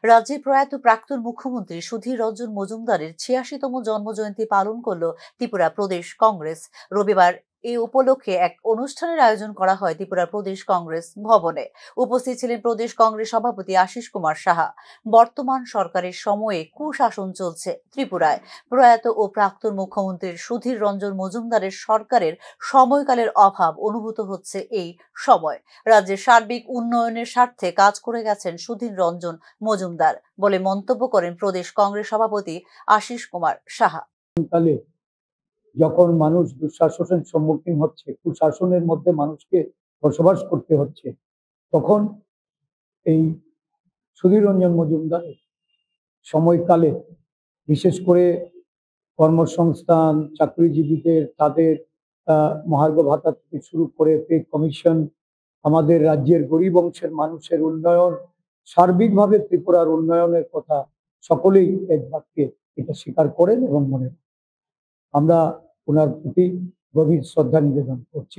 রাজ্যে প্রয়াত প্রাক্তন মুখ্যমন্ত্রী সুধীর রঞ্জন মজুমদারের ৮৬তম জন্মজয়ন্তী পালন করল ত্রিপুরা প্রদেশ কংগ্রেস। রবিবার এই উপলক্ষে এক অনুষ্ঠানের আয়োজন করা হয় ত্রিপুরা প্রদেশ কংগ্রেস ভবনে। উপস্থিত ছিলেন প্রদেশ কংগ্রেস সভাপতি আশিস কুমার সাহা। বর্তমান সরকারের সময়ে কুশাসন চলছে ত্রিপুরায়। প্রয়াত ও প্রাক্তন মুখ্যমন্ত্রীর সুধীর রঞ্জন মজুমদারের সরকারের সময়কালের অভাব অনুভূত হচ্ছে এই সময়। রাজ্যের সার্বিক উন্নয়নের স্বার্থে কাজ করে গেছেন সুধীর রঞ্জন মজুমদার বলে মন্তব্য করেন প্রদেশ কংগ্রেস সভাপতি আশিস কুমার সাহা। যখন মানুষ দুঃশাসনের সম্মুখীন হচ্ছে, কুশাসনের মধ্যে মানুষকে বসবাস করতে হচ্ছে, তখন এই সুধীর রঞ্জন মজুমদারের সময়কালে বিশেষ করে কর্মসংস্থান, চাকরিজীবীদের তাদের মহার্ঘ ভাতা থেকে শুরু করে পে কমিশন, আমাদের রাজ্যের গরিব অংশের মানুষের উন্নয়ন, সার্বিকভাবে ত্রিপুরার উন্নয়নের কথা সকলেই এক বাক্যে এটা স্বীকার করেন এবং মনে আমরা ওনার প্রতি গভীর শ্রদ্ধা নিবেদন করছি।